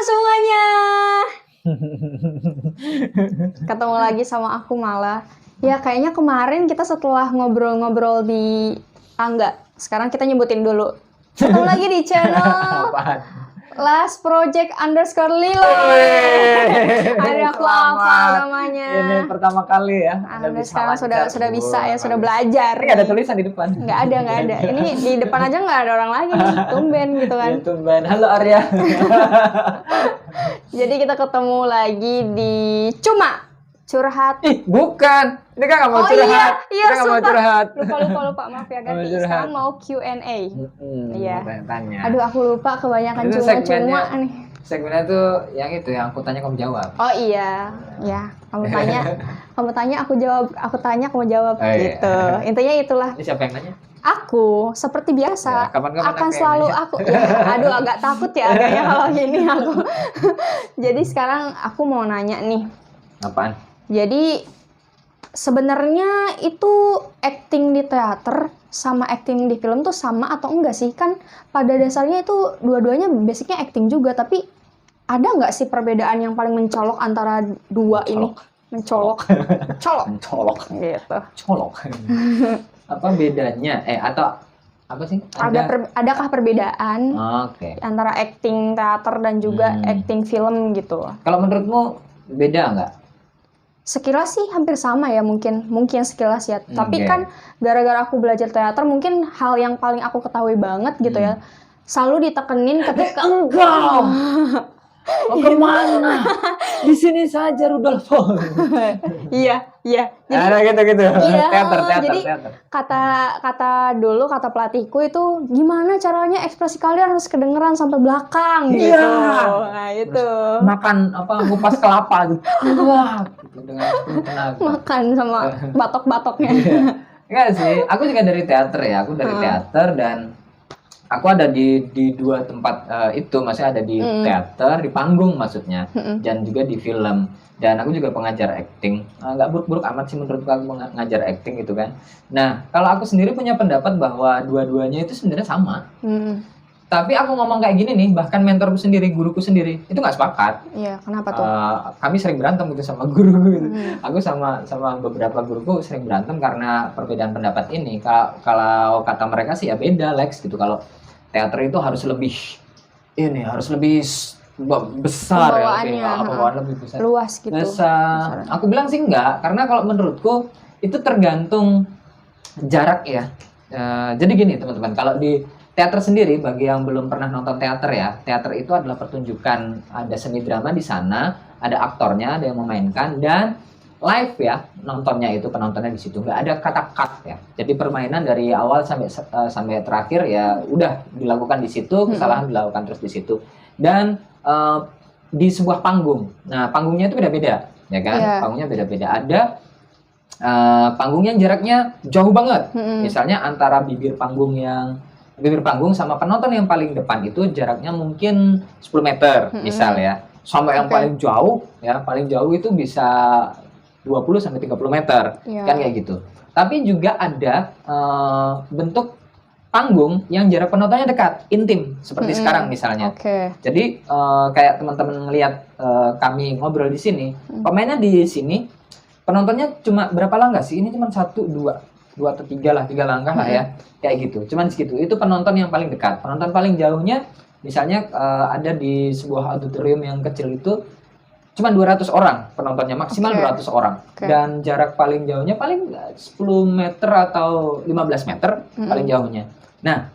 semuanya. Ketemu lagi sama aku malah. Ya kayaknya kemarin kita setelah ngobrol-ngobrol di enggak, sekarang kita nyebutin dulu. Ketemu lagi di channel Last Project _ Lilo. Ada aku apa namanya? Ini pertama kali ya. Anda sekarang sudah bisa ya, sudah belajar. Ini ada tulisan di depan. Nggak ada. Ini di depan aja nggak ada orang lagi nih, tumben gitu kan. Ya, tumben. Halo Arya. Jadi kita ketemu lagi di Cuma Curhat. Ih, bukan. Ini kan nggak mau curhat. Iya, Kita nggak mau curhat. Lupa, maaf ya ganti. Sekarang mau Q&A. Iya. Tanya. Aduh, aku lupa kebanyakan Itu cuma nih. Segmennya tuh yang itu, yang aku tanya kamu jawab. Oh iya, ya. Kamu tanya, aku jawab. Aku tanya, kamu jawab gitu. Intinya itulah. Ini siapa yang nanya? Aku seperti biasa Ya, kapan-kapan akan aku selalu yang aku. Aduh, agak takut ya kayaknya kalau gini aku. Jadi sekarang aku mau nanya nih. Apaan? Jadi sebenarnya itu acting di teater sama acting di film tuh sama atau enggak sih? Kan pada dasarnya itu dua-duanya basicnya acting juga, tapi ada nggak sih perbedaan yang paling mencolok antara dua ini? Mencolok gitu. Colok. Apa bedanya? Atau apa sih? Adakah perbedaan Oke. antara acting teater dan juga acting film gitu? Kalau menurutmu beda nggak? Sekilas sih hampir sama ya, mungkin sekilas ya. Tapi kan gara-gara aku belajar teater, mungkin hal yang paling aku ketahui banget gitu ya, selalu ditekenin ketika Enggak. Mau kemana? Di sini saja Rudolfo. Iya. Jadi Ada gitu. iya, Teater. jadi kata pelatihku itu gimana caranya ekspresi kalian harus kedengeran sampai belakang gitu. Nah, itu. Makan ngupas kelapa gitu. Wah, dengan sepenuh tenaga. Makan sama batok-batoknya. Enggak sih, aku juga dari teater ya. Aku dari teater dan aku ada di dua tempat itu, maksudnya ada di teater, di panggung maksudnya, dan juga di film. Dan aku juga pengajar acting. Nggak buruk-buruk amat sih menurutku aku mengajar acting gitu kan. Nah, kalau aku sendiri punya pendapat bahwa dua-duanya itu sebenarnya sama. Tapi aku ngomong kayak gini nih, bahkan mentorku sendiri, guruku sendiri, itu nggak sepakat. Iya, kenapa tuh? Kami sering berantem gitu sama guru gitu. Aku sama beberapa guruku sering berantem karena perbedaan pendapat ini. Kalau kata mereka sih ya beda, Lex gitu. Kalau teater itu harus lebih besar ya, pembawaan lebih besar, luas gitu. Besar. Aku bilang sih enggak, karena kalau menurutku itu tergantung jarak ya. Jadi gini teman-teman, kalau di teater sendiri, bagi yang belum pernah nonton teater ya, teater itu adalah pertunjukan, ada seni drama di sana, ada aktornya, ada yang memainkan, dan live ya, nontonnya itu, penontonnya di situ, nggak ada kata cut ya. Jadi permainan dari awal sampai terakhir ya udah dilakukan di situ, kesalahan dilakukan terus di situ. Dan di sebuah panggung, nah panggungnya itu beda-beda, ya kan? Panggungnya beda-beda. Ada panggung yang jaraknya jauh banget, misalnya antara bibir panggung sama penonton yang paling depan itu jaraknya mungkin 10 meter, misal ya. Sampai yang paling jauh itu bisa 20 sampai 30 meter, kan kayak gitu. Tapi juga ada bentuk panggung yang jarak penontonnya dekat, intim, seperti sekarang misalnya. Jadi kayak teman-teman ngelihat kami ngobrol di sini, pemainnya di sini, penontonnya cuma berapa langkah sih? Ini cuma 1, 2 atau 3 langkah lah ya, kayak gitu. Cuman segitu. Itu penonton yang paling dekat. Penonton paling jauhnya, misalnya ada di sebuah auditorium yang kecil itu, cuma 200 orang penontonnya, maksimal 200 orang. Dan jarak paling jauhnya paling 10 meter atau 15 meter paling jauhnya. Nah,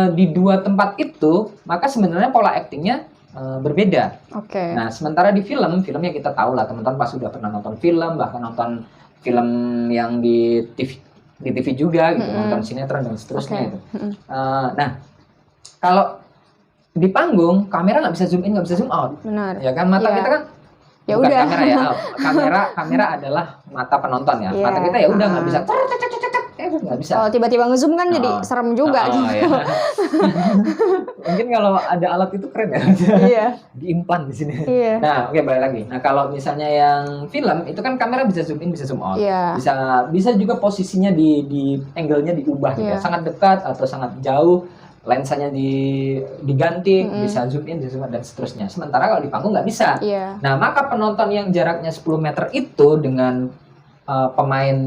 di dua tempat itu, maka sebenarnya pola aktingnya berbeda. Nah, sementara di film yang kita tahu lah, teman-teman pasti sudah pernah nonton film, bahkan nonton film yang di TV juga gitu, nonton sinetron dan seterusnya itu. Nah, kalau di panggung, kamera nggak bisa zoom in, nggak bisa zoom out. Benar. Ya kan, mata kita kan ya bukan udah. kamera ya, kamera adalah mata penonton ya. Mata kita ya udah nggak bisa, nggak bisa. Kalau tiba-tiba ngezoom kan jadi serem juga gitu. Ya. Mungkin kalau ada alat itu keren ya. Iya. Diimplant di sini. Iya. Nah, oke, balik lagi. Nah, kalau misalnya yang film itu kan kamera bisa zoom in, bisa zoom out. Iya. Bisa juga posisinya di angle-nya diubah gitu. Sangat dekat atau sangat jauh. lensanya diganti, bisa zoom in, zoom out, dan seterusnya. Sementara kalau di panggung nggak bisa. Iya. Nah, maka penonton yang jaraknya 10 meter itu dengan pemain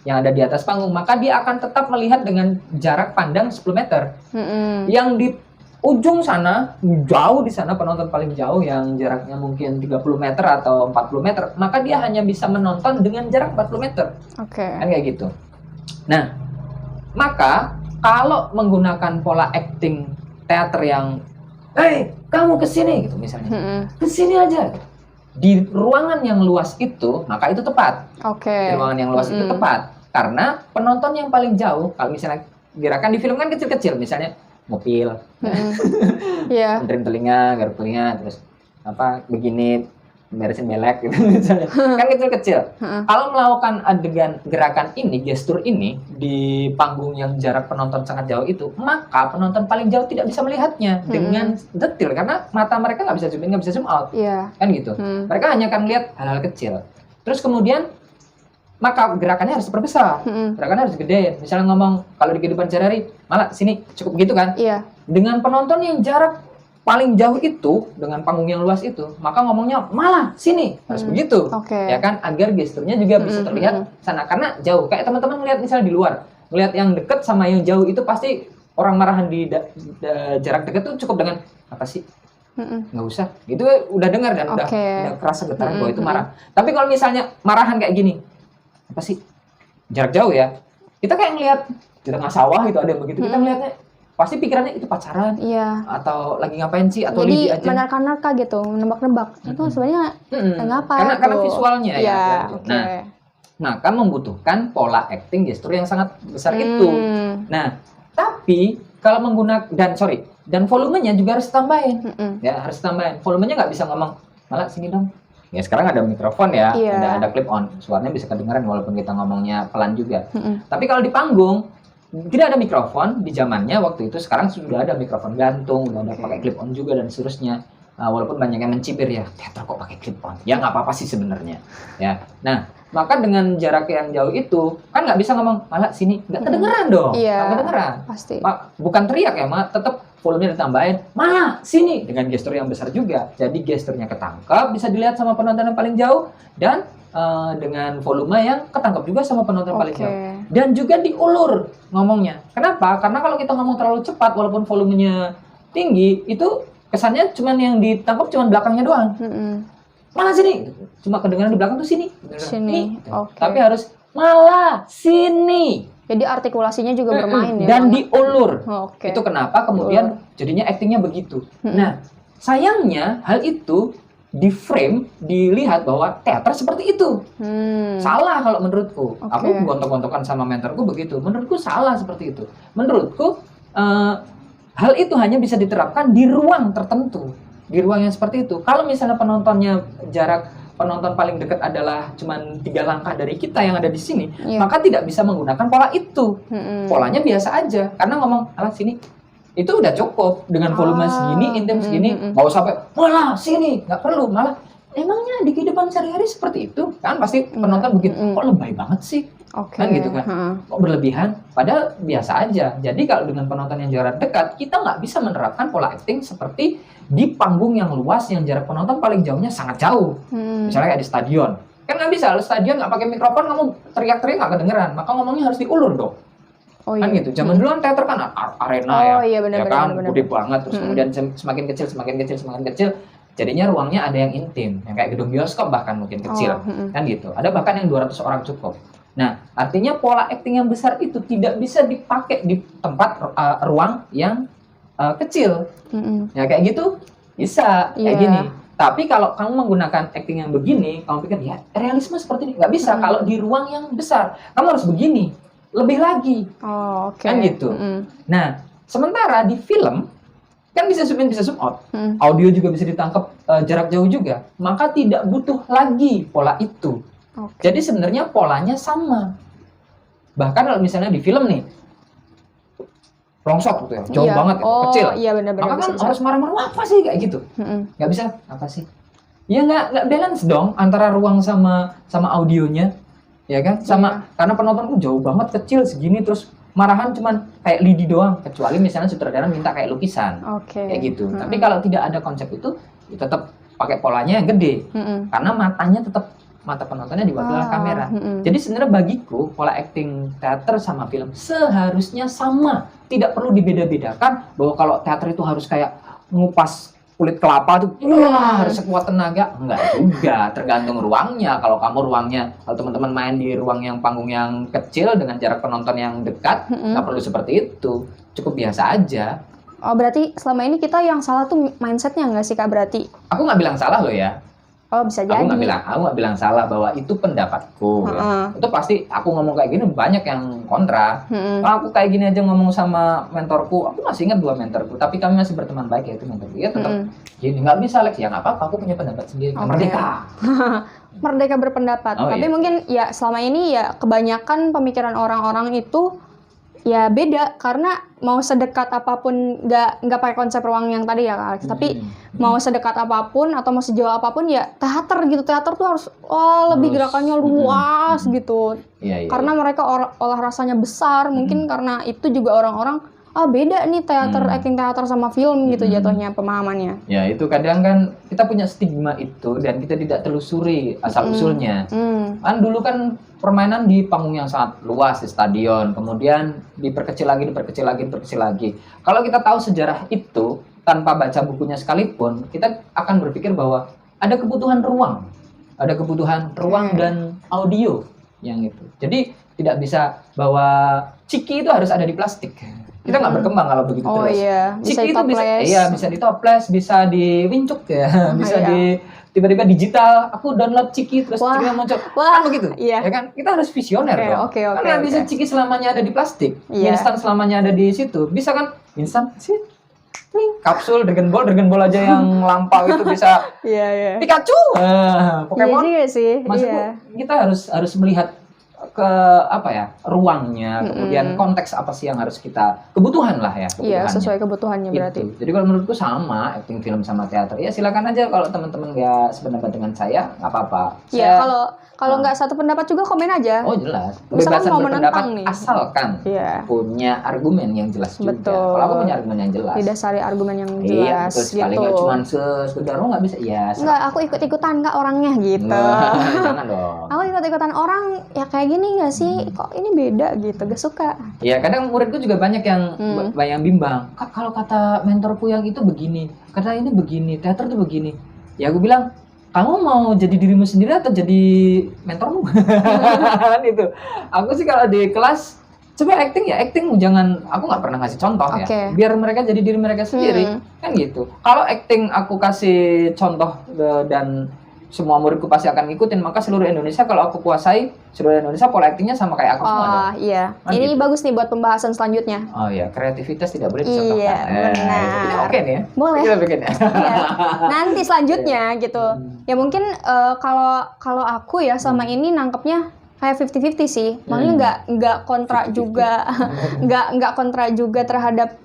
yang ada di atas panggung, maka dia akan tetap melihat dengan jarak pandang 10 meter. Yang di ujung sana, jauh di sana, penonton paling jauh yang jaraknya mungkin 30 meter atau 40 meter, maka dia hanya bisa menonton dengan jarak 40 meter. Oke. Kan kayak gitu. Nah, maka kalau menggunakan pola acting teater yang kamu kesini gitu misalnya, kesini aja di ruangan yang luas itu, maka itu tepat. Oke. Di ruangan yang luas itu tepat karena penonton yang paling jauh, kalau misalnya gerakan di film kan kecil-kecil, misalnya mobil, benerin telinga, garuk telinga, terus begini, beresin belek gitu misalnya, kan kecil-kecil. Kalau melakukan adegan gerakan ini, gestur ini di panggung yang jarak penonton sangat jauh itu, maka penonton paling jauh tidak bisa melihatnya dengan detail karena mata mereka nggak bisa zoom in, nggak bisa zoom out, kan gitu. Mereka hanya akan lihat hal-hal kecil. Terus kemudian maka gerakannya harus diperbesar, gerakannya harus gede. Misalnya ngomong kalau di kehidupan sehari-hari, malah sini cukup gitu kan? Iya. Dengan penonton yang jarak paling jauh itu, dengan panggung yang luas itu, maka ngomongnya malah sini harus begitu, ya kan? Agar gesturnya juga bisa terlihat sana karena jauh. Kayak teman-teman ngeliat misalnya di luar, ngeliat yang deket sama yang jauh itu pasti orang marahan di jarak dekat tuh cukup dengan apa sih? Nggak usah, itu udah dengar dan udah kerasa getaran bahwa itu marah. Tapi kalau misalnya marahan kayak gini, apa sih jarak jauh ya, kita kayak ngelihat di tengah sawah gitu ada yang begitu, kita ngelihatnya pasti pikirannya itu pacaran, atau lagi ngapain sih, atau jadi aja menerka-nerka gitu, menebak-nebak itu sebenarnya ngapa karena visualnya ya. Nah kan membutuhkan pola acting gestur yang sangat besar itu. Nah tapi kalau menggunakan dan volumenya juga harus tambahin, ya harus tambahin volumenya, nggak bisa ngomong malah sini dong. Ya sekarang ada mikrofon ya, ada clip on, suaranya bisa kedengaran walaupun kita ngomongnya pelan juga. Tapi kalau di panggung tidak ada mikrofon di zamannya waktu itu. Sekarang sudah ada mikrofon gantung, udah ada pakai clip on juga dan seterusnya. Walaupun banyak yang mencibir ya, teater kok pakai clip on? Ya nggak apa-apa sih sebenarnya. Ya, nah maka dengan jarak yang jauh itu kan nggak bisa ngomong malah sini, nggak kedengeran dong, nggak kedengeran. Pasti. Bukan teriak ya, malah tetap volumenya ditambahin, malah sini dengan gestur yang besar juga. Jadi gesturnya ketangkap, bisa dilihat sama penonton yang paling jauh, dan dengan volume yang ketangkap juga sama penonton paling jauh. Dan juga diulur ngomongnya. Kenapa? Karena kalau kita ngomong terlalu cepat, walaupun volumenya tinggi, itu kesannya cuman yang ditangkap cuman belakangnya doang. Malah sini, cuma kedengaran di belakang tuh sini. Tapi harus malah sini. Jadi artikulasinya juga bermain ya. Dan diulur. Itu kenapa kemudian jadinya aktingnya begitu. Nah, sayangnya hal itu di frame dilihat bahwa teater seperti itu. Salah kalau menurutku. Aku gontok-gontokan sama mentorku begitu. Menurutku salah seperti itu. Menurutku hal itu hanya bisa diterapkan di ruang tertentu. Di ruang yang seperti itu. Kalau misalnya penontonnya jarak penonton paling dekat adalah cuman 3 langkah dari kita yang ada di sini, maka tidak bisa menggunakan pola itu. Polanya biasa aja. Karena ngomong alah sini itu udah cukup dengan volume segini, intim segini, mau sampai malah sini, nggak perlu. Malah emangnya di kehidupan sehari-hari seperti itu kan pasti penonton begitu, kok lebay banget sih, kan gitu kan, kok berlebihan, padahal biasa aja. Jadi kalau dengan penonton yang jarak dekat, kita nggak bisa menerapkan pola acting seperti di panggung yang luas yang jarak penonton paling jauhnya sangat jauh, misalnya kayak di stadion, kan nggak bisa. Kalau stadion nggak pakai mikrofon, kamu teriak-teriak nggak kedengeran, maka ngomongnya harus diulur dong. Kan gitu. Zaman dulu kan teater kan arena benar, gede banget, terus kemudian semakin kecil, jadinya ruangnya ada yang intim, yang kayak gedung bioskop bahkan mungkin kecil, kan gitu. Ada bahkan yang 200 orang cukup. Nah, artinya pola acting yang besar itu tidak bisa dipakai di tempat ruang yang kecil. Ya kayak gitu bisa kayak gini. Tapi kalau kamu menggunakan acting yang begini, kamu pikir ya realisme seperti ini, nggak bisa. Kalau di ruang yang besar, kamu harus begini. Lebih lagi, kan gitu. Nah, sementara di film kan bisa zoom in, bisa zoom out, audio juga bisa ditangkap jarak jauh juga, maka tidak butuh lagi pola itu. Jadi sebenarnya polanya sama. Bahkan kalau misalnya di film nih, rongsok gitu ya, jauh banget, kecil, maka kan harus marah-marah apa sih kayak gitu, nggak bisa apa sih? Ya nggak balance dong antara ruang sama audionya. Ya kan, sama karena penontonku jauh banget, kecil segini, terus marahan cuman kayak lidi doang, kecuali misalnya sutradara minta kayak lukisan. Oke. Kayak gitu. Tapi kalau tidak ada konsep itu, ya tetap pakai polanya yang gede. Karena matanya tetap, mata penontonnya diwakili oleh kamera. Jadi sebenarnya bagiku pola acting teater sama film seharusnya sama, tidak perlu dibeda-bedakan bahwa kalau teater itu harus kayak ngupas kulit kelapa tuh, wah harus sekuat tenaga. Enggak juga, tergantung ruangnya. Kalau kamu ruangnya, kalau teman-teman main di ruang yang panggung yang kecil dengan jarak penonton yang dekat, nggak perlu seperti itu, cukup biasa aja. Oh, berarti selama ini kita yang salah tuh mindsetnya nggak sih Kak berarti? Aku nggak bilang salah loh ya. Oh, bisa jadi. Aku nggak bilang salah bahwa itu pendapatku. Ya. Itu pasti aku ngomong kayak gini banyak yang kontra. Kalau aku kayak gini aja ngomong sama mentorku, aku masih ingat 2 mentorku, tapi kami masih berteman baik, yaitu mentorku. Ya tetap gini, nggak bisa Lex, ya nggak apa-apa, aku punya pendapat sendiri. Merdeka. Merdeka berpendapat. Tapi mungkin ya selama ini ya kebanyakan pemikiran orang-orang itu ya beda, karena mau sedekat apapun, nggak pakai konsep ruang yang tadi ya Kak Alex, tapi mau sedekat apapun atau mau sejauh apapun ya teater gitu, teater tuh harus lebih gerakannya luas gitu. Karena mereka olah rasanya besar, mungkin karena itu juga orang-orang beda nih teater, acting teater sama film gitu jatuhnya pemahamannya. Ya itu kadang kan kita punya stigma itu dan kita tidak telusuri asal usulnya. Kan dulu kan permainan di panggung yang sangat luas di stadion, kemudian diperkecil lagi. Kalau kita tahu sejarah itu tanpa baca bukunya sekalipun, kita akan berpikir bahwa ada kebutuhan ruang dan audio yang itu. Jadi tidak bisa bahwa ciki itu harus ada di plastik. Kita nggak berkembang kalau begitu terus. Iya, bisa ciki itu bisa di toples, bisa di wincuk ya, bisa di tiba-tiba digital, aku download Ciki terus Ciki muncul, kan begitu, ya kan? Kita harus visioner dong. Karena bisa Ciki selamanya ada di plastik, instan selamanya ada di situ, bisa kan? Instan sih, nih kapsul Dragon Ball aja yang lampau itu bisa Pikachu, Pokemon. Iya juga sih. Maksudku kita harus melihat ke ruangnya, kemudian konteks apa sih yang harus kita kebutuhan lah ya, iya sesuai kebutuhannya berarti. Jadi kalau menurutku sama acting film sama teater, ya silakan aja kalau teman-teman nggak sependapat dengan saya nggak apa-apa. Iya, kalau nggak satu pendapat juga komen aja. Oh jelas, kebebasan berpendapat asalkan punya argumen yang jelas juga. Kalau aku punya argumen yang jelas, didasari argumen yang jelas. Iya betul sekali, nggak cuma sekedar nggak bisa ya. Nggak, aku ikut-ikutan nggak orangnya gitu. Jangan dong. Aku ikut-ikutan orang ya kayak gini nggak sih, kok ini beda gitu, gak suka. Ya kadang muridku juga banyak yang bimbang. Kak, kalau kata mentorku yang itu begini, kata ini begini, teater tuh begini. Ya aku bilang, kamu mau jadi dirimu sendiri atau jadi mentormu? Itu. Aku sih kalau di kelas coba acting jangan, aku nggak pernah ngasih contoh ya. Biar mereka jadi diri mereka sendiri, kan gitu. Kalau acting aku kasih contoh dan semua muridku pasti akan ngikutin, maka seluruh Indonesia kalau aku kuasai seluruh Indonesia pola actingnya sama kayak aku semua dong. Iya. Ini bagus nih buat pembahasan selanjutnya. Oh iya, kreativitas tidak boleh dicontohkan. Iya, benar. Ini oke nih ya. Boleh. Kita bikin ya. Nanti selanjutnya gitu. Ya mungkin kalau aku ya sama ini nangkepnya kayak 50-50 sih. Makanya nggak kontra juga. nggak kontra juga terhadap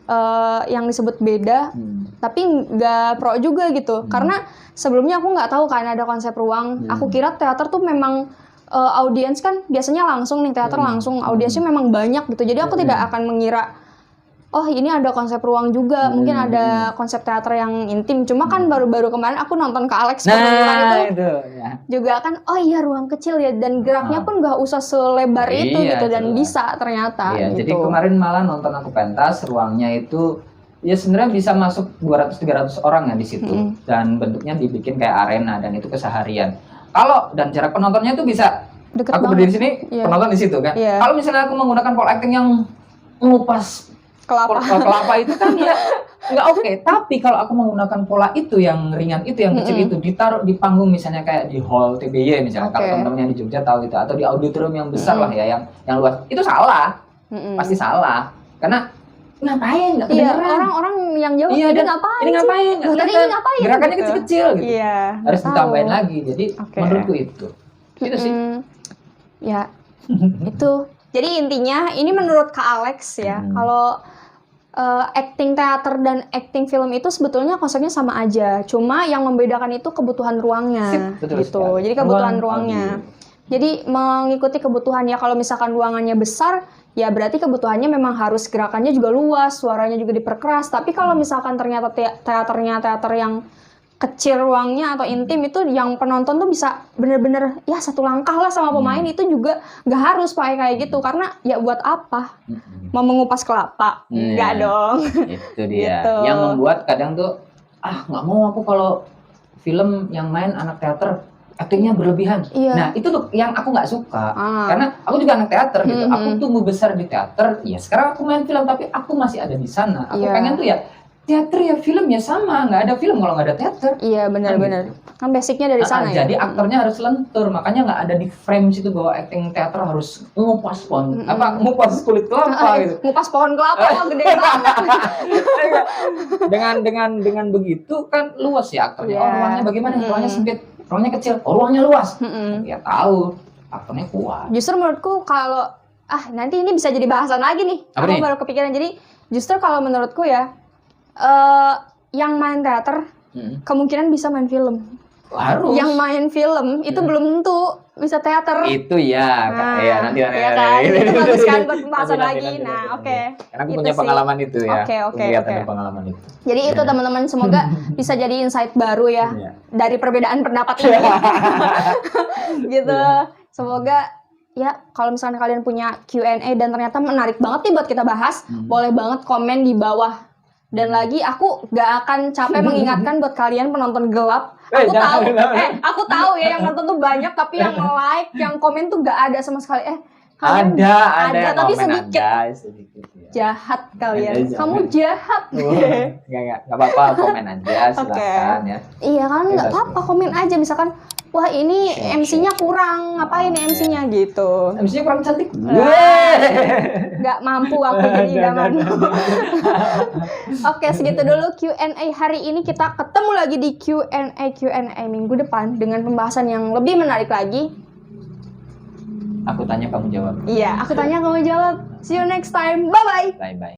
yang disebut beda. Tapi nggak pro juga gitu. Karena sebelumnya aku nggak tahu kan ada konsep ruang. Aku kira teater tuh memang audiens kan biasanya langsung nih, teater langsung audiensnya memang banyak gitu. Jadi aku tidak akan mengira ini ada konsep ruang juga, mungkin ada konsep teater yang intim. Cuma kan baru-baru kemarin aku nonton ke Alex itu juga kan, ruang kecil ya, dan geraknya pun nggak usah selebar itu gitu, dan bisa ternyata. Iya, gitu. Jadi kemarin malah nonton aku pentas, ruangnya itu ya sebenarnya bisa masuk 200-300 orang ya di situ, dan bentuknya dibikin kayak arena dan itu keseharian. Dan jarak penontonnya itu bisa deket aku berdiri di sini, penonton di situ kan. Kalau misalnya aku menggunakan pola acting yang mengupas kelapa itu kan ya nggak oke. Tapi kalau aku menggunakan pola itu yang ringan itu, yang kecil itu, ditaruh di panggung misalnya kayak di hall TBY misalnya, kalau teman-teman yang di Jogja tahu gitu, atau di auditorium yang besar lah ya, yang luas, itu salah, pasti salah. Karena ngapain? Nggak kedengeran. Orang-orang yang jauh ini ngapain? Ini ngapain? Tadi ini ngapain? Gerakannya gitu. kecil-kecil gitu. Iya. Harus ditambahin lagi. Jadi menurutku itu sih. Ya, itu. Jadi intinya ini menurut Kak Alex ya, kalau acting teater dan acting film itu sebetulnya konsepnya sama aja. Cuma yang membedakan itu kebutuhan ruangnya. Betul gitu. Sekali. Jadi kebutuhan ruangnya. Jadi mengikuti kebutuhan ya, kalau misalkan ruangannya besar, ya berarti kebutuhannya memang harus gerakannya juga luas, suaranya juga diperkeras. Tapi kalau misalkan ternyata teaternya teater yang kecil ruangnya atau intim, itu yang penonton tuh bisa bener-bener ya satu langkah lah sama pemain, itu juga nggak harus pakai kayak gitu, karena ya buat apa mau mengupas kelapa, nggak dong. Itu dia Gitu. yang membuat kadang tuh nggak mau aku kalau film yang main anak teater aktingnya berlebihan. Iya. Nah itu tuh yang aku nggak suka, karena aku juga anak teater gitu. Aku tumbuh besar di teater. Ya sekarang aku main film tapi aku masih ada di sana. Aku Iya. pengen tuh ya teater ya film ya sama, nggak ada film kalau nggak ada teater. Iya benar-benar. Kan basicnya dari sana ya. Jadi aktornya harus lentur, makanya nggak ada di frame situ bahwa acting teater harus ngupas ngupas kulit kelapa gitu. Ngupas pohon kelapa, wah gede banget. dengan begitu kan luas ya aktornya. Iya. Ruangnya bagaimana? Ruangnya sempit, ruangnya kecil, ruangnya luas. Ya tahu, aktornya kuat. Justru menurutku kalau nanti ini bisa jadi bahasan lagi nih. Apa Aku nih? baru kepikiran. Jadi justru kalau menurutku ya, yang main teater kemungkinan bisa main film. Harus. Yang main film itu belum tentu bisa teater. Itu ya, ya nanti. Ya kan? Itu bagus kan buat pembahasan Nanti. lagi. Nah, oke. Karena aku Itu punya sih. pengalaman itu ya. Oke. Ada pengalaman itu. Jadi itu teman-teman, semoga bisa jadi insight baru ya Iya. dari perbedaan pendapat ini. Gitu. Semoga ya kalau misalnya kalian punya Q&A dan ternyata menarik banget nih buat kita bahas, boleh banget komen di bawah. Dan lagi aku gak akan capek mengingatkan buat kalian penonton gelap. Aku tahu ya yang nonton tuh banyak, tapi yang like, yang komen tuh gak ada sama sekali. Kalian Ada yang tapi komen, sedikit. ya. Jahat kalian. Ada, Kamu jahat. Enggak apa-apa, komen aja silakan ya. Iya kan, nggak Bebas, apa-apa, komen aja misalkan, wah ini MC-nya kurang, ngapain ya MC-nya gitu. MC-nya kurang cantik. Nggak mampu aku jadi nggak mampu. Oke, segitu dulu Q&A hari ini. Kita ketemu lagi di Q&A minggu depan dengan pembahasan yang lebih menarik lagi. Aku tanya kamu jawab. Iya, aku tanya kamu jawab. See you next time. Bye bye. Bye bye.